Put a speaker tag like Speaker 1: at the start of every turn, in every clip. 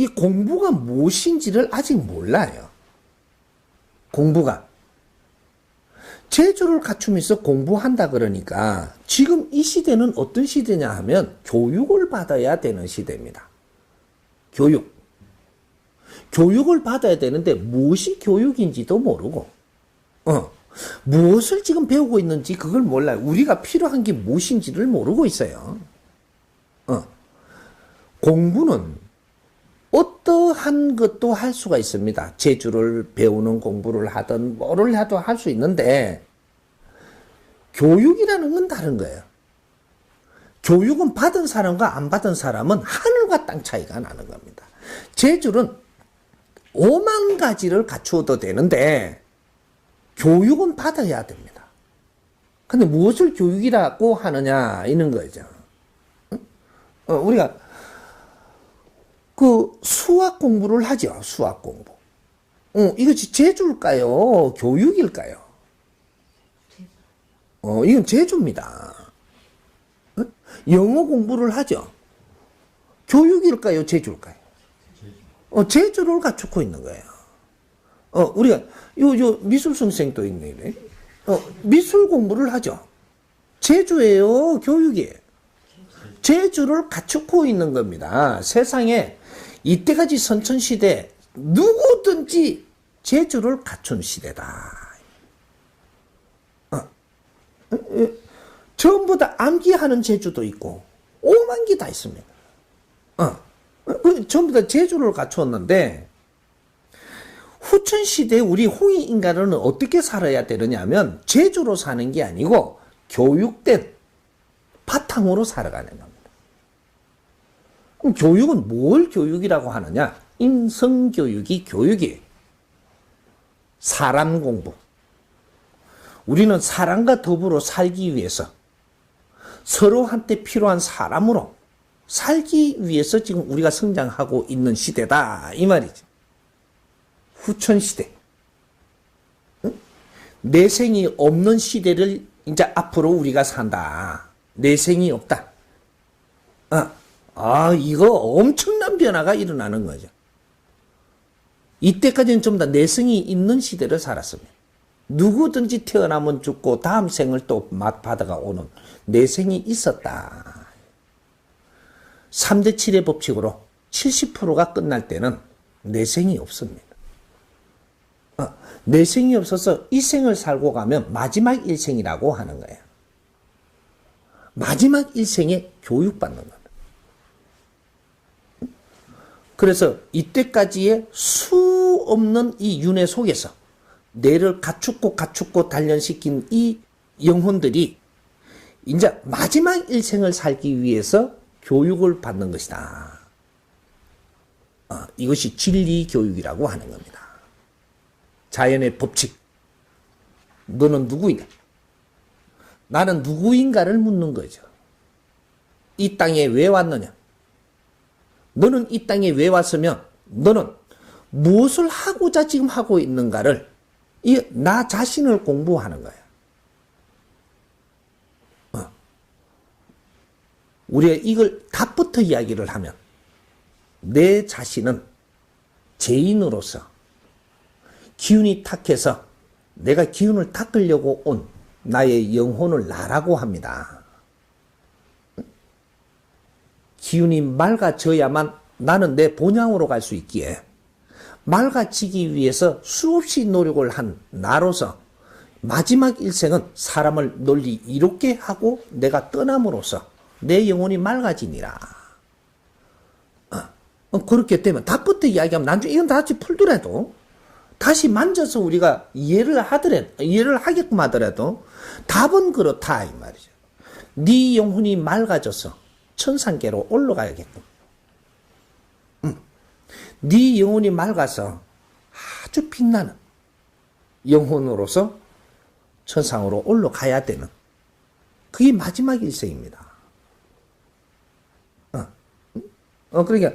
Speaker 1: 이 공부가 무엇인지를 아직 몰라요. 공부가. 재주를 갖추면서 공부한다 그러니까 지금 이 시대는 어떤 시대냐 하면 교육을 받아야 되는 시대입니다. 교육. 교육을 받아야 되는데 무엇이 교육인지도 모르고 무엇을 지금 배우고 있는지 그걸 몰라요. 우리가 필요한 게 무엇인지를 모르고 있어요. 공부는 어떠한 것도 할 수가 있습니다. 재주를 배우는 공부를 하든 뭐를 해도 할 수 있는데 교육이라는 건 다른 거예요. 교육은 받은 사람과 안 받은 사람은 하늘과 땅 차이가 나는 겁니다. 재주는 5만 가지를 갖추어도 되는데 교육은 받아야 됩니다. 근데 무엇을 교육이라고 하느냐 이런 거죠. 우리가 그 수학 공부를 하죠. 수학 공부. 이것이 재주일까요? 교육일까요? 이건 재주입니다. 영어 공부를 하죠. 교육일까요? 재주일까요? 재주를 갖추고 있는 거예요. 우리가 요 미술 선생도 있네. 미술 공부를 하죠. 재주예요, 교육이에요. 재주를 갖추고 있는 겁니다. 세상에 이때까지 선천시대 누구든지 재주를 갖춘 시대다. 전부 다 암기하는 재주도 있고 오만기 다 있습니다. 전부 다 재주를 갖추었는데 후천시대 우리 홍익인간은 어떻게 살아야 되느냐면 재주로 사는 게 아니고 교육된 바탕으로 살아가는 겁니다. 그럼 교육은 뭘 교육이라고 하느냐? 인성교육이 교육이에요. 사람 공부. 우리는 사람과 더불어 살기 위해서 서로한테 필요한 사람으로 살기 위해서 지금 우리가 성장하고 있는 시대다 이 말이죠. 후천시대. 내생이 없는 시대를 이제 앞으로 우리가 산다. 내생이 없다. 이거 엄청난 변화가 일어나는 거죠. 이때까지는 좀 더 내성이 있는 시대를 살았습니다. 누구든지 태어나면 죽고 다음 생을 또 맛받아가 오는 내생이 있었다. 3대 7의 법칙으로 70%가 끝날 때는 내생이 없습니다. 내생이 없어서 이 생을 살고 가면 마지막 일생이라고 하는 거예요. 마지막 일생에 교육받는 겁니다. 그래서 이때까지의 수 없는 이 윤회 속에서 뇌를 갖추고 단련시킨 이 영혼들이 이제 마지막 일생을 살기 위해서 교육을 받는 것이다. 이것이 진리 교육이라고 하는 겁니다. 자연의 법칙. 너는 누구이냐? 나는 누구인가를 묻는 거죠. 이 땅에 왜 왔느냐? 너는 이 땅에 왜 왔으면 너는 무엇을 하고자 지금 하고 있는가를 나 자신을 공부하는 거야. 우리가 이걸 답부터 이야기를 하면 내 자신은 죄인으로서 기운이 탁해서 내가 기운을 닦으려고 온 나의 영혼을 나라고 합니다. 기운이 맑아져야만 나는 내 본향으로 갈 수 있기에 맑아지기 위해서 수없이 노력을 한 나로서 마지막 일생은 사람을 널리 이롭게 하고 내가 떠남으로써 내 영혼이 맑아지니라. 그렇게 되면 답부터 이야기하면 나중에 이건 다 같이 풀더라도 다시 만져서 우리가 이해를 하게끔 하더라도 답은 그렇다 이 말이죠. 네 영혼이 맑아져서 천상계로 올라가야겠군. 네 영혼이 맑아서 아주 빛나는 영혼으로서 천상으로 올라가야 되는 그게 마지막 일생입니다. 그러니까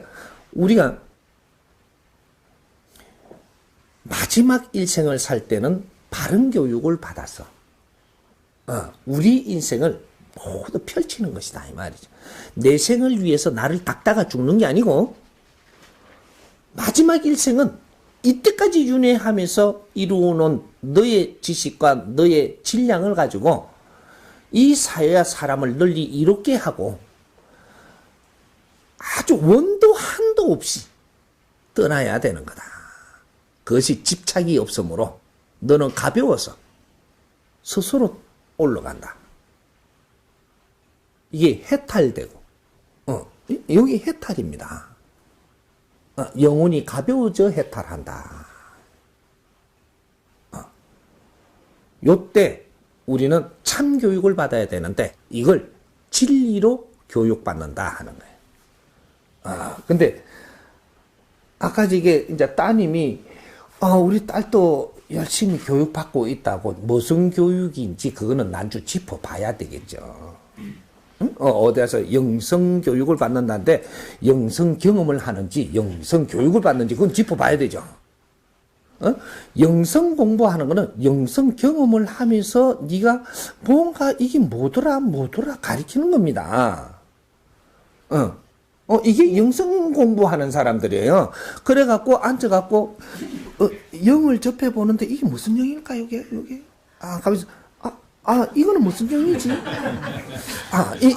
Speaker 1: 우리가 마지막 일생을 살 때는 바른 교육을 받아서 우리 인생을 모두 펼치는 것이다 이 말이죠. 내 생을 위해서 나를 닦다가 죽는 게 아니고 마지막 일생은 이때까지 윤회하면서 이루어놓은 너의 지식과 너의 질량을 가지고 이 사회와 사람을 널리 이롭게 하고 아주 원도 한도 없이 떠나야 되는 거다. 그것이 집착이 없으므로 너는 가벼워서 스스로 올라간다. 이게 해탈되고 여기 해탈입니다. 영혼이 가벼워져 해탈한다. 요때 우리는 참 교육을 받아야 되는데 이걸 진리로 교육받는다 하는 거예요. 근데 아까 이게 이제 따님이 우리 딸도 열심히 교육받고 있다고 무슨 교육인지 그거는 난주 짚어봐야 되겠죠. 어디 가서 영성 교육을 받는다는데 영성 경험을 하는지 영성 교육을 받는지 그건 짚어봐야 되죠. 영성 공부하는 거는 영성 경험을 하면서 네가 뭔가 이게 뭐더라 가리키는 겁니다. 이게 영성 공부하는 사람들이에요. 그래갖고 앉아갖고 영을 접해보는데 이게 무슨 영일까 요게? 가면서 이거는 무슨 영이지?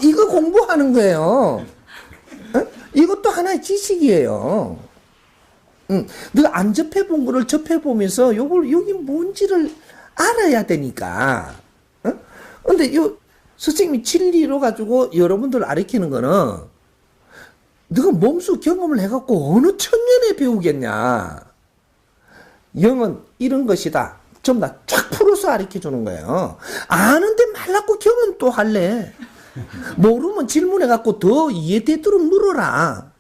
Speaker 1: 이거 공부하는 거예요. 이것도 하나의 지식이에요. 네가 안 접해본 거를 접해보면서 여기 뭔지를 알아야 되니까. 근데 선생님이 진리로 가지고 여러분들 가르치는 거는 네가 몸소 경험을 해갖고 어느 천년에 배우겠냐. 영은 이런 것이다. 좀 다 쫙 풀어서 가르쳐 주는 거예요. 아는데 말라고 경험 또 할래. 모르면 질문해갖고 더 이해되도록 물어라.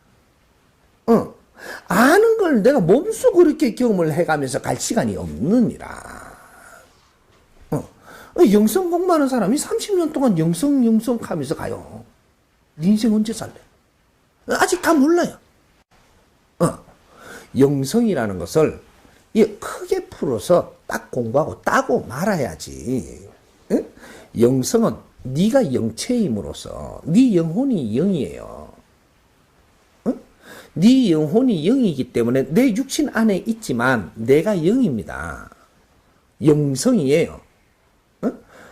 Speaker 1: 아는 걸 내가 몸소 그렇게 경험을 해가면서 갈 시간이 없느니라. 영성 공부하는 사람이 30년 동안 영성 하면서 가요. 네 인생 언제 살래? 아직 다 몰라요. 영성이라는 것을 크게 풀어서 딱 공부하고 따고 말아야지. 영성은 네가 영체임으로써 네 영혼이 영이에요. 네 영혼이 영이기 때문에 내 육신 안에 있지만 내가 영입니다. 영성이에요.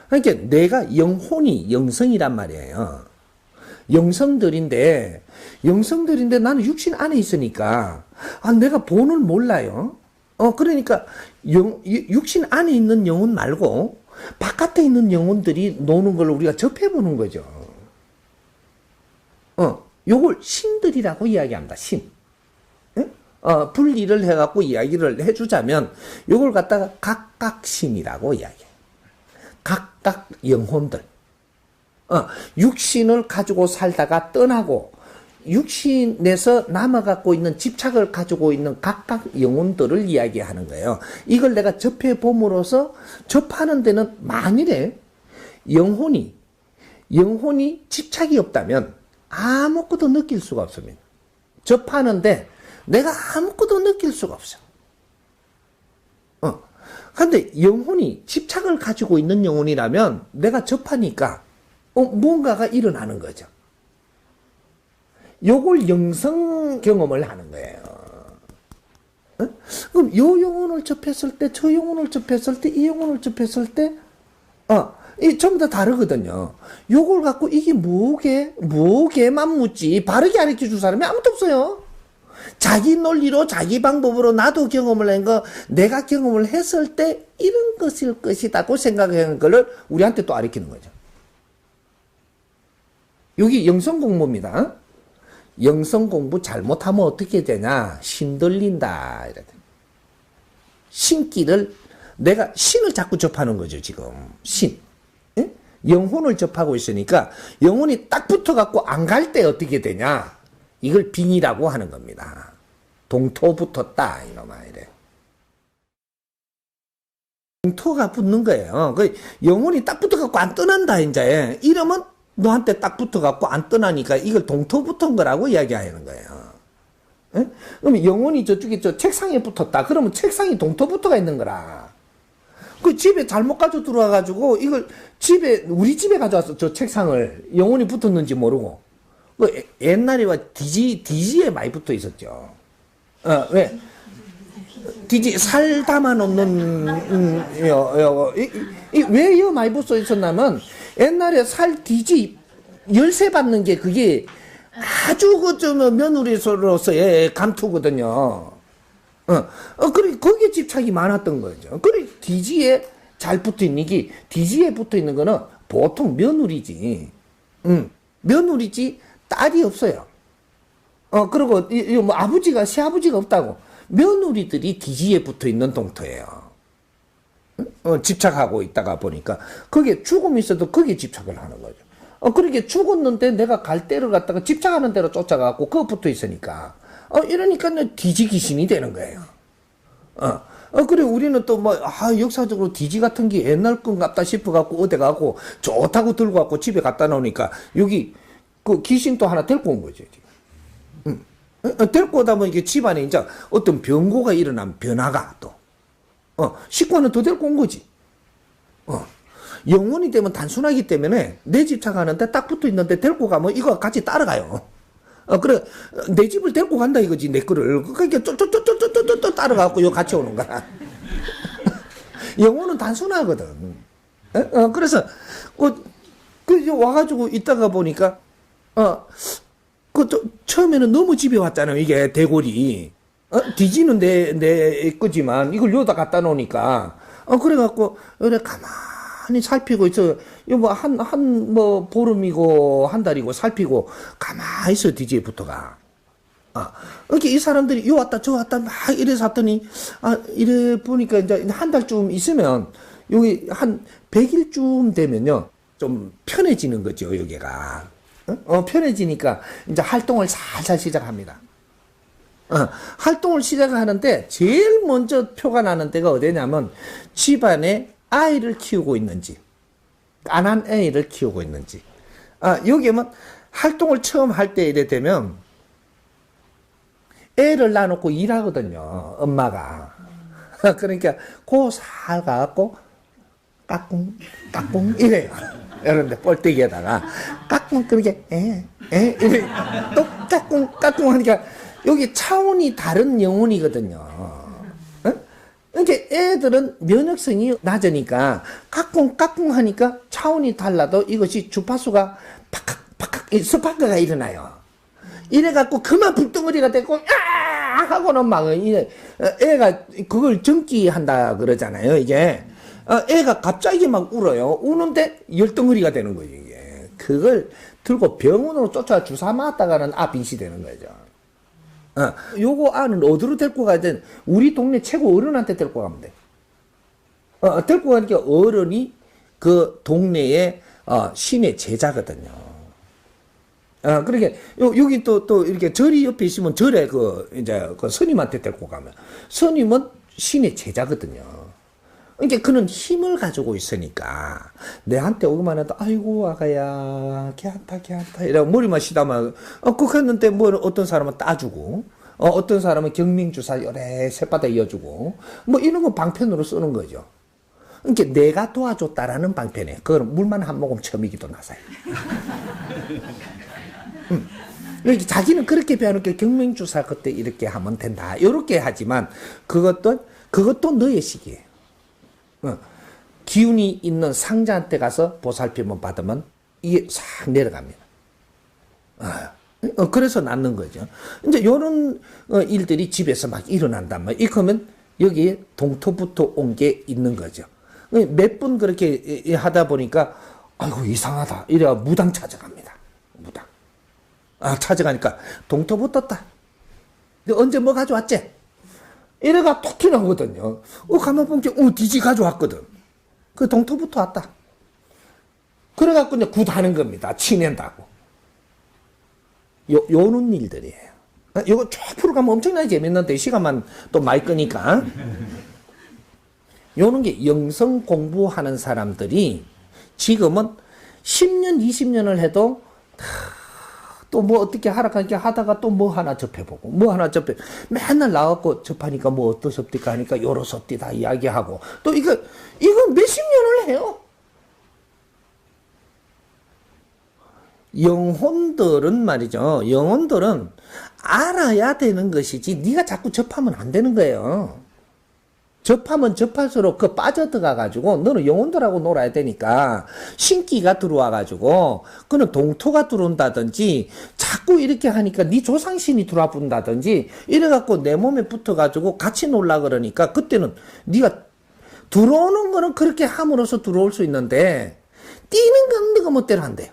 Speaker 1: 그러니까 내가 영혼이 영성이란 말이에요. 영성들인데 나는 육신 안에 있으니까 내가 본을 몰라요. 그러니까 육신 안에 있는 영혼 말고 바깥에 있는 영혼들이 노는 걸 우리가 접해보는 거죠. 요걸 신들이라고 이야기합니다. 신. 분리를 해갖고 이야기를 해주자면 요걸 갖다가 각각신이라고 이야기해요. 각각 영혼들. 육신을 가지고 살다가 떠나고 육신에서 남아갖고 있는 집착을 가지고 있는 각각 영혼들을 이야기하는 거예요. 이걸 내가 접해봄으로써 접하는 데는 만일에 영혼이 집착이 없다면 아무것도 느낄 수가 없습니다. 접하는데 내가 아무것도 느낄 수가 없어. 근데 영혼이 집착을 가지고 있는 영혼이라면 내가 접하니까 뭔가가 일어나는 거죠. 요걸 영성 경험을 하는 거예요. 그럼 요 영혼을 접했을 때, 저 영혼을 접했을 때, 이 영혼을 접했을 때, 이 전부 다 다르거든요. 요걸 갖고 이게 뭐게만 묻지 바르게 가르쳐 줄 사람이 아무도 없어요. 자기 논리로 자기 방법으로 나도 경험을 한 거 내가 경험을 했을 때 이런 것일 것이다고 생각하는 거를 우리한테 또 가르치는 거죠. 여기 영성 공부입니다. 영성 공부 잘못하면 어떻게 되냐? 신들린다. 신기를 내가 신을 자꾸 접하는 거죠. 지금 신. 예? 영혼을 접하고 있으니까 영혼이 딱 붙어갖고 안 갈 때 어떻게 되냐? 이걸 빙이라고 하는 겁니다. 동토 붙었다 이놈아 이래. 동토가 붙는 거예요. 그 영혼이 딱 붙어갖고 안 떠난다 이제. 이러면 너한테 딱 붙어갖고 안 떠나니까 이걸 동토 붙은 거라고 이야기하는 거예요. 에? 그럼 영혼이 저쪽에 저 책상에 붙었다. 그러면 책상이 동토 붙어가 있는 거라. 그 집에 잘못 가져 들어와가지고 이걸 우리 집에 가져왔어. 저 책상을 영혼이 붙었는지 모르고. 그 옛날에와 DG에 많이 붙어 있었죠. 왜? 디지 살 담아 놓는 왜 이 많이 붙어 있었냐면 옛날에 살 디지 열쇠 받는 게 그게 아주 그좀 며느리로서의 감투거든요. 그래 거기에 집착이 많았던 거죠. 그래 디지에 잘 붙어 있는 게 디지에 붙어 있는 거는 보통 며느리지. 며느리지 딸이 없어요. 그리고 뭐 아버지가 시아버지가 없다고. 며느리들이 디지에 붙어 있는 동터예요. 집착하고 있다가 보니까 거기에 죽음이 있어도 거기에 집착을 하는 거죠. 그렇게 죽었는데 내가 갈 데를 갖다가 집착하는 대로 쫓아가고 그거 붙어 있으니까 이러니까 디지 귀신이 되는 거예요. 그래 우리는 또 뭐 역사적으로 디지 같은 게 옛날 건 같다 싶어 갖고 어디 가고 좋다고 들고 갖고 집에 갖다 놓으니까 여기 그 귀신 또 하나 데리고 온 거죠. 데리고 오다 보면 이게 집안에 이제 어떤 변고가 일어나면 변화가 또 식구는 더 데리고 온 거지. 영혼이 되면 단순하기 때문에 내 집착하는데 딱 붙어 있는데 데리고 가면 이거 같이 따라가요. 그래 내 집을 데리고 간다 이거지 내 거를. 그러니까 쪼쪼쪼쪼쪼쪼 따라가고 요 같이 오는 거야. 영혼은 단순하거든. 그래서 그 와가지고 있다가 보니까 처음에는 너무 집에 왔잖아요. 이게 대골이. 디지는 내 거지만 이걸 여기다 갖다 놓으니까. 그래갖고, 그래, 가만히 살피고 있어. 이거 뭐 보름이고, 한 달이고 살피고, 가만히 있어, 디지에 붙어가. 이렇게 이 사람들이 요 왔다, 저 왔다, 막 이래서 왔더니, 이래 보니까 이제 한 달쯤 있으면, 여기 한 100일쯤 되면요, 좀 편해지는 거죠, 여기가. 편해지니까 이제 활동을 살살 시작합니다. 활동을 시작하는데 제일 먼저 표가 나는 데가 어디냐면 집안에 아이를 키우고 있는지 안 한 아이를 키우고 있는지 여기 뭐 활동을 처음 할 때 이래 되면 애를 놔놓고 일하거든요. 엄마가. 그러니까 그 살 가갖고 까꿍 까꿍 이래요. 이런데 뻘떼기에다가 까꿍 그렇게 이래 또 까꿍 까꿍 하니까 여기 차원이 다른 영혼이거든요. 그러니까 애들은 면역성이 낮으니까 까꿍 까꿍 하니까 차원이 달라도 이것이 주파수가 팍팍 팍팍 스파크가 일어나요. 이래갖고 그만 불덩어리가 되고 하고는 막 애가 그걸 전기한다 그러잖아요. 이게 애가 갑자기 막 울어요. 우는데 열덩어리가 되는 거예요. 이게 그걸 들고 병원으로 쫓아 주사 맞다가는 아빙시 되는 거죠. 요거 아는 어디로 데리고 가야 돼? 우리 동네 최고 어른한테 데리고 가면 돼. 데리고 가니까 어른이 그 동네의 신의 제자거든요. 그러니까 여기 또 이렇게 절이 옆에 있으면 절에 이제 그 스님한테 데리고 가면 스님은 신의 제자거든요. 그러니까 그는 힘을 가지고 있으니까 내한테 오기만 해도 아이고 아가야 걔한타 이러고 머리만 시다만 그랬는데 뭐 어떤 사람은 따주고 어떤 사람은 경명주사 요래 새바닥 이어주고 뭐 이런 거 방편으로 쓰는 거죠. 그러니까 내가 도와줬다라는 방편에 그건 물만 한 모금 처미기도 나서요. 자기는 그렇게 배워놓게 경명주사 그때 이렇게 하면 된다 이렇게 하지만 그것도 너의 식이에요. 기운이 있는 상자한테 가서 보살핌을 받으면 이게 싹 내려갑니다. 그래서 낫는 거죠. 이제 요런 일들이 집에서 막 일어난단 말이에요. 그러면 여기에 동토부터 온 게 있는 거죠. 몇 분 그렇게 하다 보니까 아이고 이상하다. 이래가 무당 찾아갑니다. 무당. 찾아가니까 동토부 떴다. 언제 뭐 가져왔지? 이래가 톡 튀나오거든요. 가만 보니까 디지 가져왔거든. 그 동토부터 왔다. 그래갖고 이제 굿하는 겁니다. 치낸다고. 요런 일들이에요. 요거 쭉 풀어가면 엄청나게 재밌는데 시간만 또 많이 끄니까. 요런 게 영성 공부하는 사람들이 지금은 10년, 20년을 해도 또 뭐 어떻게 하락하니까 하다가 또 뭐 하나 접해보고 뭐 하나 맨날 나와갖고 접하니까 뭐 어떠섭니까 하니까 요렇섭디다 이야기하고 또 이거 몇십 년을 해요. 영혼들은 말이죠. 영혼들은 알아야 되는 것이지 네가 자꾸 접하면 안 되는 거예요. 접하면 접할수록 그 빠져들어가 가지고 너는 영혼들하고 놀아야 되니까 신기가 들어와 가지고 그는 동토가 들어온다든지 자꾸 이렇게 하니까 네 조상신이 들어와 본다든지 이래 갖고 내 몸에 붙어 가지고 같이 놀라 그러니까 그때는 네가 들어오는 거는 그렇게 함으로써 들어올 수 있는데 뛰는 건 네가 멋대로 한대요.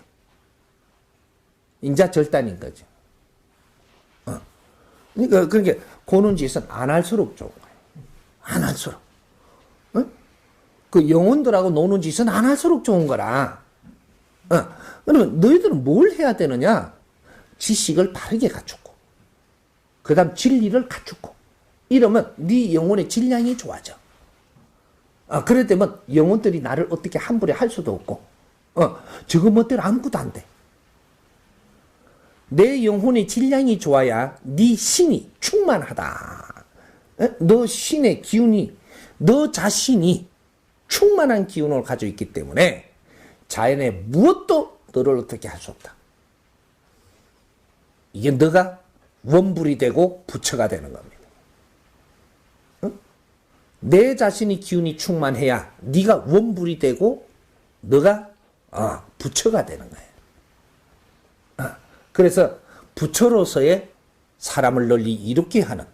Speaker 1: 인자 절단인 거죠. 그러니까 고는 짓은 안 할수록 좋은 거예요. 안 할수록. 그 영혼들하고 노는 짓은 안 할수록 좋은 거라. 그러면 너희들은 뭘 해야 되느냐? 지식을 바르게 갖추고, 그 다음 진리를 갖추고, 이러면 네 영혼의 질량이 좋아져. 그래 되면 영혼들이 나를 어떻게 함부로 할 수도 없고, 저거 멋대로 아무것도 안 돼. 내 영혼의 질량이 좋아야 네 신이 충만하다. 너 신의 기운이, 너 자신이 충만한 기운을 가지고 있기 때문에 자연의 무엇도 너를 어떻게 할 수 없다. 이게 너가 원불이 되고 부처가 되는 겁니다. 내 자신이 기운이 충만해야 네가 원불이 되고 너가 부처가 되는 거예요. 그래서 부처로서의 사람을 널리 이롭게 하는,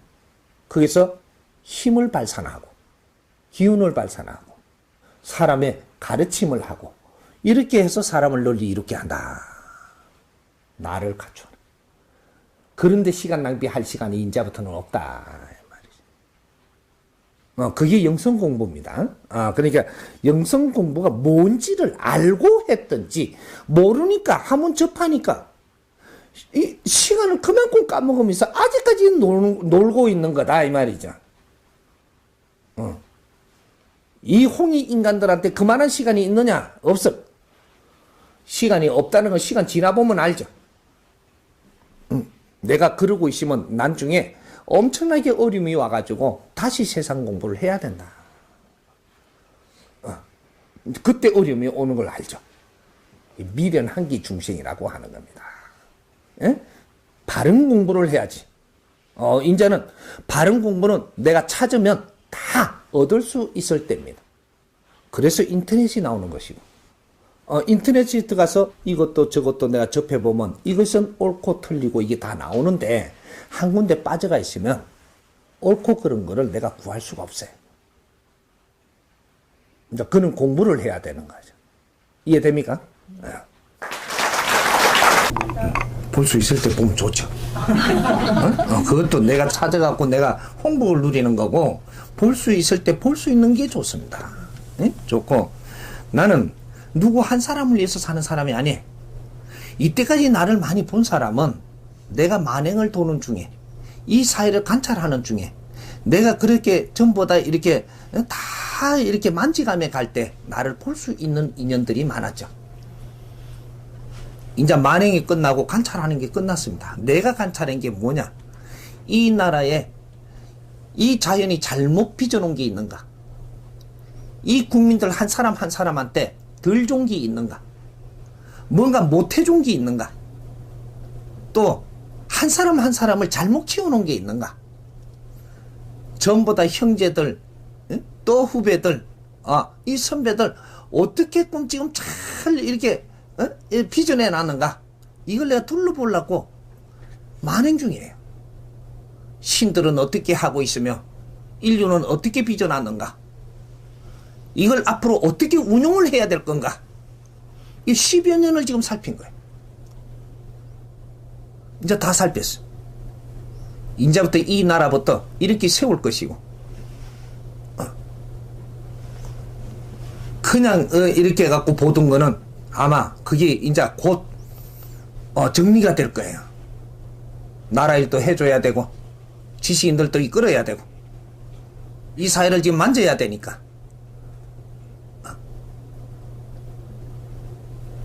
Speaker 1: 거기서 힘을 발산하고 기운을 발산하고 사람의 가르침을 하고 이렇게 해서 사람을 널리 이롭게 한다. 나를 갖춰라. 그런데 시간 낭비할 시간이 이제부터는 없다. 그게 영성 공부입니다. 그러니까 영성 공부가 뭔지를 알고 했든지 모르니까 한번 접하니까 이 시간을 그만큼 까먹으면서 아직까지 놀고 있는 거다 이 말이죠. 이 홍이 인간들한테 그만한 시간이 있느냐? 없어. 시간이 없다는 건 시간 지나보면 알죠. 내가 그러고 있으면 나중에 엄청나게 어려움이 와가지고 다시 세상 공부를 해야 된다. 그때 어려움이 오는 걸 알죠. 미련 한기 중생이라고 하는 겁니다. 예? 바른 공부를 해야지. 이제는 바른 공부는 내가 찾으면 다 얻을 수 있을 때입니다. 그래서 인터넷이 나오는 것이고, 인터넷에 들어가서 이것도 저것도 내가 접해보면 이것은 옳고 틀리고 이게 다 나오는데 한 군데 빠져가 있으면 옳고 그런 거를 내가 구할 수가 없어요. 이제 그는 공부를 해야 되는 거죠. 이해됩니까? 볼 수 있을 때 보면 좋죠. 그것도 내가 찾아갖고 내가 홍보를 누리는 거고, 볼 수 있을 때 볼 수 있는 게 좋습니다. 좋고, 나는 누구 한 사람을 위해서 사는 사람이 아니에요. 이때까지 나를 많이 본 사람은 내가 만행을 도는 중에, 이 사회를 관찰하는 중에, 내가 그렇게 전보다 이렇게 다 이렇게 만지감에 갈 때 나를 볼 수 있는 인연들이 많았죠. 이제 만행이 끝나고 관찰하는 게 끝났습니다. 내가 관찰한 게 뭐냐? 이 나라에 이 자연이 잘못 빚어놓은 게 있는가? 이 국민들 한 사람 한 사람한테 덜 좋은 게 있는가? 뭔가 못해준 게 있는가? 또 한 사람 한 사람을 잘못 키워놓은 게 있는가? 전보다 형제들, 또 후배들, 이 선배들 어떻게 지금 잘 이렇게 빚어내 놨는가? 이걸 내가 둘러보려고 만행 중이에요. 신들은 어떻게 하고 있으며 인류는 어떻게 빚어놨는가? 이걸 앞으로 어떻게 운용을 해야 될 건가? 이 10여 년을 지금 살핀 거예요. 이제 다 살폈어. 이제부터 이 나라부터 이렇게 세울 것이고, 그냥 이렇게 해갖고 보던 거는 아마 그게 이제 곧 정리가 될 거예요. 나라 일도 해줘야 되고 지식인들도 이끌어야 되고 이 사회를 지금 만져야 되니까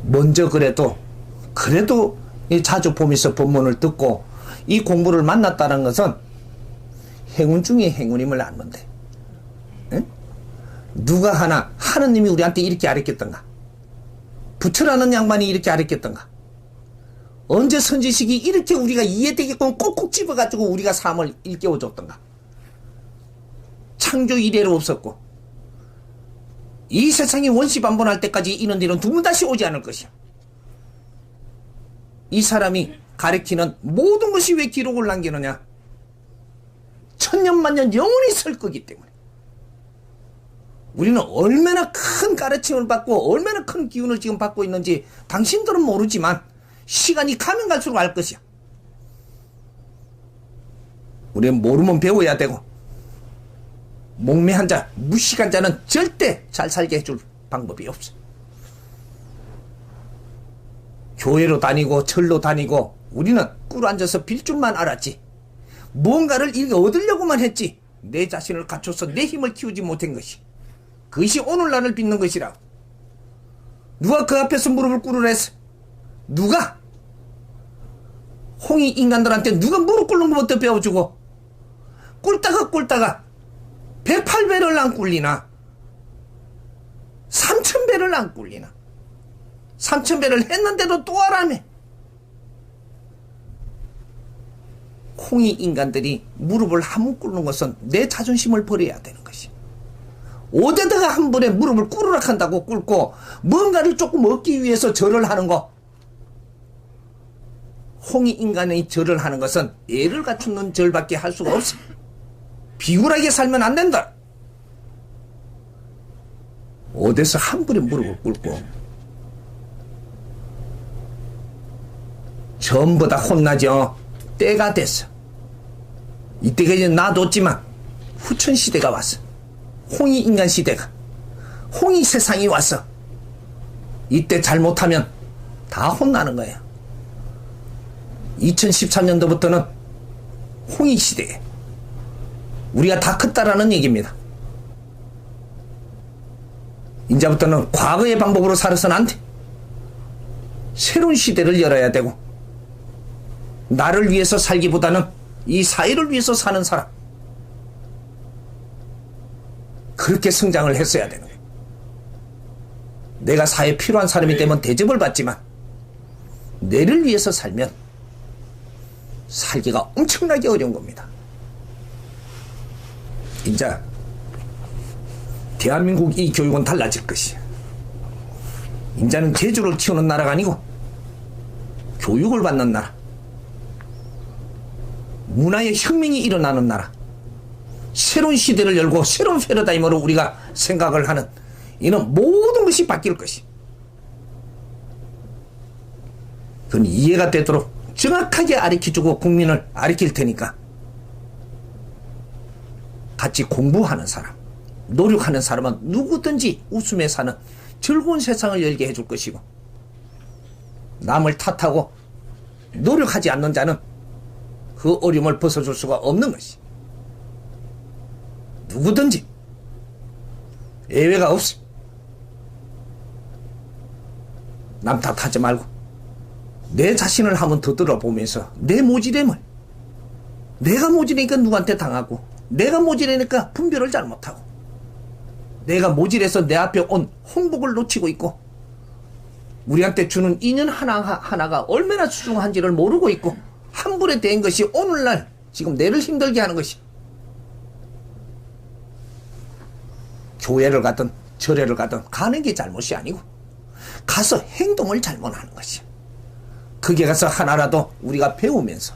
Speaker 1: 먼저 그래도 자주 보면서 법문을 듣고 이 공부를 만났다는 것은 행운 중에 행운임을 아는데, 누가 하느님이 우리한테 이렇게 가르쳤던가? 부처라는 양반이 이렇게 가르쳤던가? 언제 선지식이 이렇게 우리가 이해되게끔 꼭꼭 집어가지고 우리가 삶을 일깨워줬던가. 창조 이래로 없었고 이 세상이 원시반복할 때까지 이런 일은 두 번 다시 오지 않을 것이야. 이 사람이 가리키는 모든 것이 왜 기록을 남기느냐. 천년만년 영원히 설 거기 때문에. 우리는 얼마나 큰 가르침을 받고 얼마나 큰 기운을 지금 받고 있는지 당신들은 모르지만 시간이 가면 갈수록 알 것이야. 우리는 모르면 배워야 되고 목매한 자, 무식한 자는 절대 잘 살게 해줄 방법이 없어. 교회로 다니고 절로 다니고 우리는 꿇어 앉아서 빌 줄만 알았지. 뭔가를 이렇게 얻으려고만 했지. 내 자신을 갖춰서 내 힘을 키우지 못한 것이. 그것이 오늘날을 빚는 것이라고. 누가 그 앞에서 무릎을 꿇으라 했어? 누가? 홍이 인간들한테 누가 무릎 꿇는 것부터 배워주고 꿇다가 108배를 안 꿇리나 3000배를 안 꿇리나 3000배를 했는데도 또 하라며. 홍이 인간들이 무릎을 한번 꿇는 것은 내 자존심을 버려야 되는 것이. 어디다가 한 번에 무릎을 꿇으락 한다고 꿇고 뭔가를 조금 얻기 위해서 절을 하는 거. 홍이 인간의 절을 하는 것은 애를 갖추는 절밖에 할 수가 없어. 비굴하게 살면 안 된다. 어디서 한 번에 무릎을 꿇고 전부 다 혼나죠. 때가 됐어. 이때가 이제 놔뒀지만 후천시대가 왔어. 홍이 인간 시대가. 홍이 세상이 왔어. 이때 잘못하면 다 혼나는 거예요. 2013년도부터는 홍이 시대에 우리가 다 컸다라는 얘기입니다. 이제부터는 과거의 방법으로 살아서는 안 돼. 새로운 시대를 열어야 되고 나를 위해서 살기보다는 이 사회를 위해서 사는 사람, 그렇게 성장을 했어야 되는 거예요. 내가 사회에 필요한 사람이 되면 대접을 받지만 내를 위해서 살면 살기가 엄청나게 어려운 겁니다. 이제 대한민국 이 교육은 달라질 것이야. 이제는 재주를 키우는 나라가 아니고 교육을 받는 나라, 문화의 혁명이 일어나는 나라, 새로운 시대를 열고 새로운 패러다임으로 우리가 생각을 하는, 이는 모든 것이 바뀔 것이. 그건 이해가 되도록 정확하게 가르쳐주고 국민을 가르칠 테니까 같이 공부하는 사람, 노력하는 사람은 누구든지 웃으며 사는 즐거운 세상을 열게 해줄 것이고, 남을 탓하고 노력하지 않는 자는 그 어려움을 벗어줄 수가 없는 것이. 누구든지 예외가 없어. 남 탓하지 말고 내 자신을 한번 더 들어보면서 내 모질함을, 내가 모질하니까 누구한테 당하고, 내가 모질하니까 분별을 잘못하고, 내가 모질해서 내 앞에 온 홍복을 놓치고 있고, 우리한테 주는 인연 하나가 얼마나 소중한지를 모르고 있고, 한 불에 된 것이 오늘날 지금 내를 힘들게 하는 것이. 교회를 가든 절에를 가든 가는 게 잘못이 아니고 가서 행동을 잘못하는 것이야. 거기에 가서 하나라도 우리가 배우면서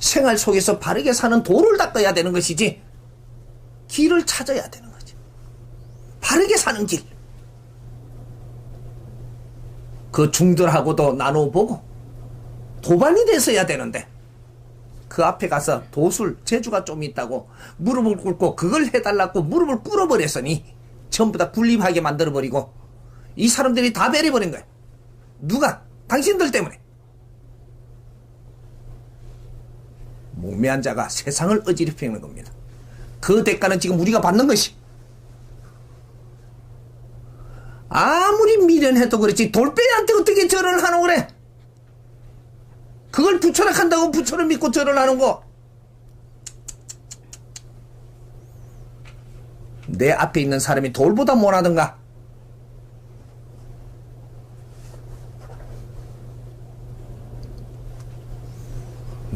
Speaker 1: 생활 속에서 바르게 사는 도를 닦아야 되는 것이지, 길을 찾아야 되는 거지. 바르게 사는 길. 그 중들하고도 나눠보고 도반이 됐어야 되는데, 그 앞에 가서 도술 재주가 좀 있다고 무릎을 꿇고 그걸 해달라고 무릎을 꿇어버렸으니 전부 다 군림하게 만들어버리고 이 사람들이 다 배려버린 거야. 누가? 당신들 때문에. 목매한 자가 세상을 어지럽히는 겁니다. 그 대가는 지금 우리가 받는 것이. 아무리 미련해도 그렇지 돌빼한테 어떻게 절을 하노 그래? 그걸 부처를 한다고 부처를 믿고 절을 하는 거. 내 앞에 있는 사람이 돌보다 못하던가,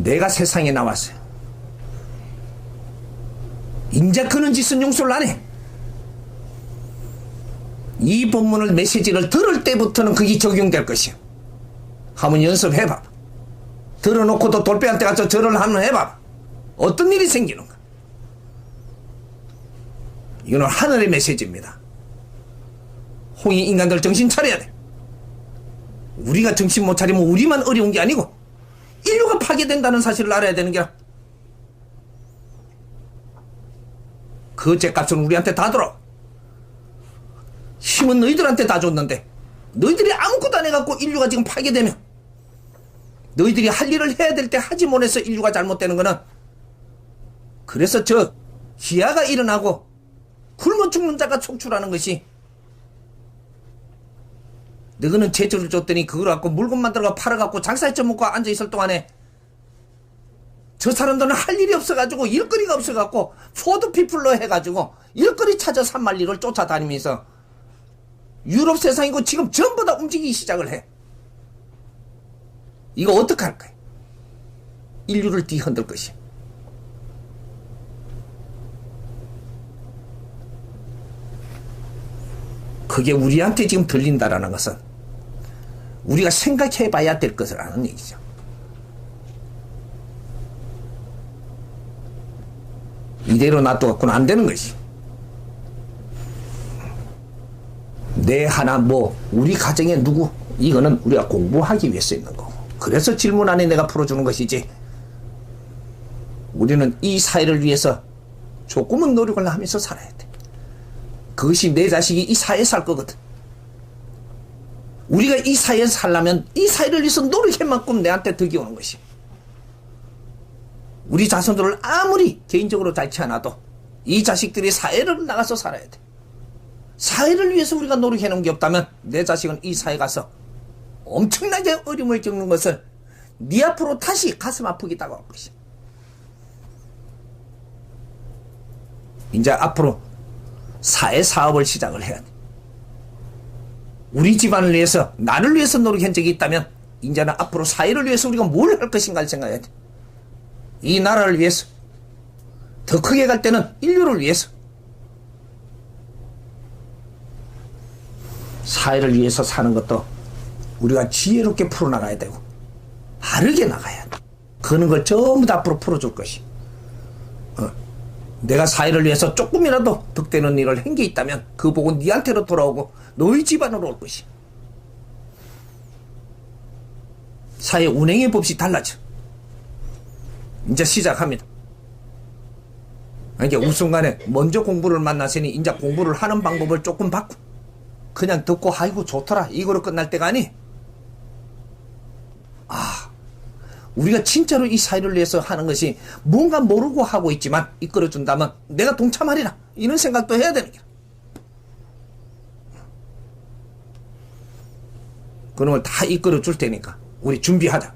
Speaker 1: 내가 세상에 나왔어요. 인자 그런 짓은 용서를 안 해. 이 본문을 메시지를 들을 때부터는 그게 적용될 것이야. 한번 연습해봐. 들어놓고도 돌배한테 가서 절을 한번 해봐. 어떤 일이 생기는가. 이거는 하늘의 메시지입니다. 홍익 인간들 정신 차려야 돼. 우리가 정신 못 차리면 우리만 어려운 게 아니고 인류가 파괴된다는 사실을 알아야 되는 게라. 그 죄값은 우리한테 다 돌아. 힘은 너희들한테 다 줬는데 너희들이 아무것도 안 해갖고 인류가 지금 파괴되면, 너희들이 할 일을 해야 될 때 하지 못해서 인류가 잘못되는 거는, 그래서 저 기아가 일어나고 굶어 죽는 자가 속출하는 것이, 너희는 재주를 줬더니 그걸 갖고 물건 만들어가 팔아갖고 장사해쳐 먹고 앉아있을 동안에 저 사람들은 할 일이 없어가지고 일거리가 없어갖고 포드피플로 해가지고 일거리 찾아 산만리를 쫓아다니면서 유럽 세상이고 지금 전부 다 움직이기 시작을 해. 이거 어떡할 거야? 인류를 뒤흔들 것이야. 그게 우리한테 지금 들린다라는 것은 우리가 생각해 봐야 될 것을 아는 얘기죠. 이대로 놔둬갖고는 안 되는 것이. 내 하나 우리 가정에 누구, 이거는 우리가 공부하기 위해서 있는 거고, 그래서 질문 안에 내가 풀어주는 것이지, 우리는 이 사회를 위해서 조금은 노력을 하면서 살아야 돼. 그것이 내 자식이 이 사회에 살 거거든. 우리가 이 사회에 살려면 이 사회를 위해서 노력할 만큼 내한테 덕이 오는 것이. 우리 자손들을 아무리 개인적으로 잘치 않아도 이 자식들이 사회를 나가서 살아야 돼. 사회를 위해서 우리가 노력해 놓은 게 없다면 내 자식은 이 사회 가서 엄청나게 어려움을 겪는 것을 네 앞으로 다시 가슴 아프게 다가올 것이야. 이제 앞으로 사회 사업을 시작을 해야 돼. 우리 집안을 위해서, 나를 위해서 노력한 적이 있다면 이제는 앞으로 사회를 위해서 우리가 뭘 할 것인가를 생각해야 돼. 이 나라를 위해서, 더 크게 갈 때는 인류를 위해서, 사회를 위해서 사는 것도 우리가 지혜롭게 풀어나가야 되고 바르게 나가야 돼. 그런 걸 전부 다 앞으로 풀어줄 것이. 내가 사회를 위해서 조금이라도 득되는 일을 한 게 있다면 그 복은 네한테로 돌아오고 너희 집안으로 올 것이. 사회 운행의 법이 달라져. 이제 시작합니다. 이제 우순간에 먼저 공부를 만났으니 이제 공부를 하는 방법을 조금 바꾸고, 그냥 듣고 아이고 좋더라 이거로 끝날 때가 아니. 우리가 진짜로 이 사회를 위해서 하는 것이 뭔가 모르고 하고 있지만 이끌어준다면 내가 동참하리라, 이런 생각도 해야 되는 거야. 그런 걸 다 이끌어줄 테니까 우리 준비하자.